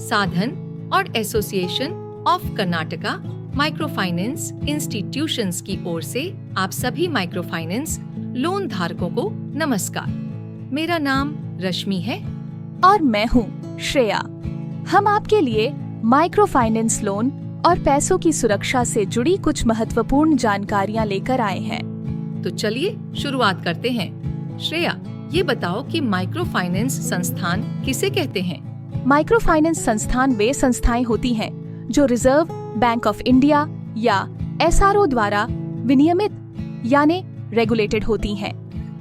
साधन और association of Karnataka micro finance institutions की ओर से आप सभी माइक्रो फाइनेंस लोन धारकों को नमस्कार। मेरा नाम रश्मि है और मैं हूँ श्रेया। हम आपके लिए माइक्रो फाइनेंस लोन और पैसों की सुरक्षा से जुड़ी कुछ महत्वपूर्ण जानकारियाँ लेकर आए हैं। तो चलिए शुरुआत करते हैं। श्रेया, ये बताओ कि माइक्रो फाइनेंस संस्थान किसे कहते हैं? माइक्रो फाइनेंस संस्थान वे संस्थाएं होती हैं जो रिजर्व बैंक ऑफ इंडिया या SRO द्वारा विनियमित यानी रेगुलेटेड होती हैं।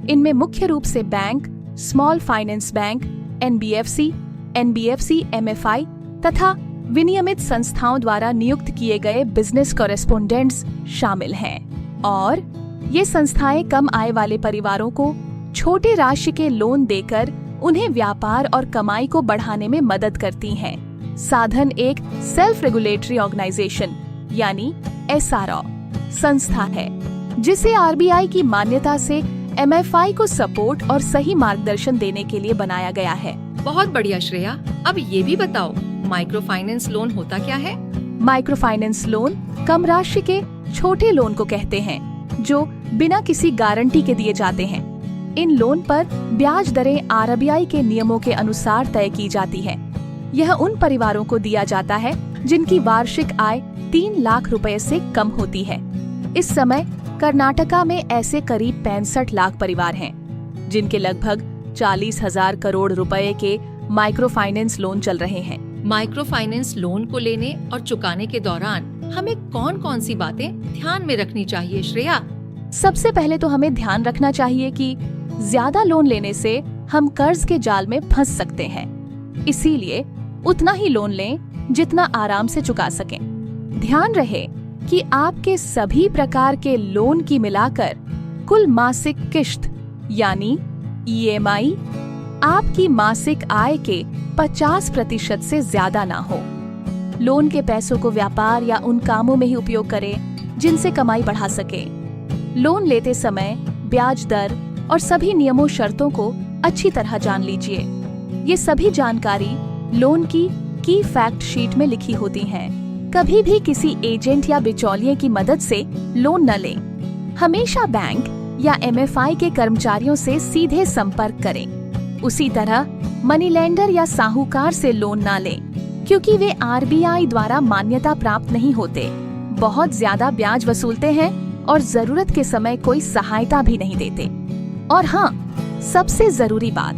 इनमें मुख्य रूप से bank, small finance bank, NBFC, MFI तथा विनियमित संस्थाओं द्वारा नियुक्त किए गए बिजनेस कॉरेस्पोंडेंट्स शामिल हैं। और ये संस्थाएं कम आय वाले परिवारों को छोटे राशि के लोन देकर उन्हें व्यापार और कमाई को बढ़ाने में मदद करती हैं। साधन एक सेल्फ रेगुलेटरी ऑर्गेनाइजेशन यानी SRO संस्था है जिसे RBI की मान्यता से MFI को सपोर्ट और सही मार्गदर्शन देने के लिए बनाया गया है। बहुत बढ़िया श्रेया। अब ये भी बताओ, माइक्रो फाइनेंस लोन होता क्या है? माइक्रो फाइनेंस लोन कम राशि के छोटे लोन को कहते हैं जो बिना किसी गारंटी के दिए जाते हैं। इन लोन पर ब्याज दरें RBI के नियमों के अनुसार तय की जाती है। यह उन परिवारों को दिया जाता है जिनकी वार्षिक आय 3 लाख रुपए से कम होती है। इस समय कर्नाटका में ऐसे करीब 65 लाख परिवार हैं जिनके लगभग 40,000 करोड़ रुपए के माइक्रो फाइनेंस लोन चल रहे हैं। माइक्रो फाइनेंस लोन को लेने और चुकाने के दौरान हमें कौन कौन सी बातें ध्यान में रखनी चाहिए श्रेया? सबसे पहले तो हमें ध्यान रखना चाहिए कि ज्यादा लोन लेने से हम कर्ज के जाल में फंस सकते हैं। इसीलिए उतना ही लोन लें जितना आराम से चुका सकें। ध्यान रहे कि आपके सभी प्रकार के लोन की मिलाकर कुल मासिक किश्त यानी EMI आपकी मासिक आय के 50% से ज्यादा ना हो। लोन के पैसों को व्यापार या उन कामों में ही उपयोग करें जिनसे कमाई बढ़ा सके। लोन लेते समय ब्याज दर और सभी नियमों शर्तों को अच्छी तरह जान लीजिए। ये सभी जानकारी लोन की फैक्ट शीट में लिखी होती हैं। कभी भी किसी एजेंट या बिचौलिए की मदद से लोन न लें। हमेशा बैंक या MFI के कर्मचारियों से सीधे संपर्क करें। उसी तरह मनी लेंडर या साहूकार से लोन न लें क्योंकि वे RBI द्वारा मान्यता प्राप्त नहीं होते, बहुत ज्यादा ब्याज वसूलते हैं और जरूरत के समय कोई सहायता भी नहीं देते। और हाँ, सबसे जरूरी बात,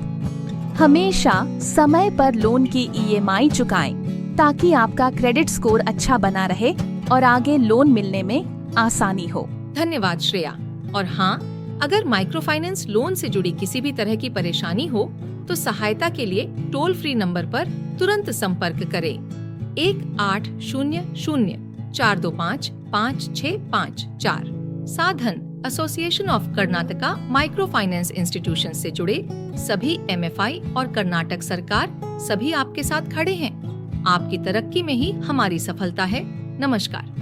हमेशा समय पर लोन की EMI चुकाएं ताकि आपका क्रेडिट स्कोर अच्छा बना रहे और आगे लोन मिलने में आसानी हो। धन्यवाद श्रेया। और हाँ, अगर माइक्रो फाइनेंस लोन से जुड़ी किसी भी तरह की परेशानी हो तो सहायता के लिए टोल फ्री नंबर पर तुरंत संपर्क करें 1800-425-5654। साधन association of Karnataka micro finance institution से जुड़े सभी MFI और कर्नाटक सरकार सभी आपके साथ खड़े हैं। आपकी तरक्की में ही हमारी सफलता है। नमस्कार।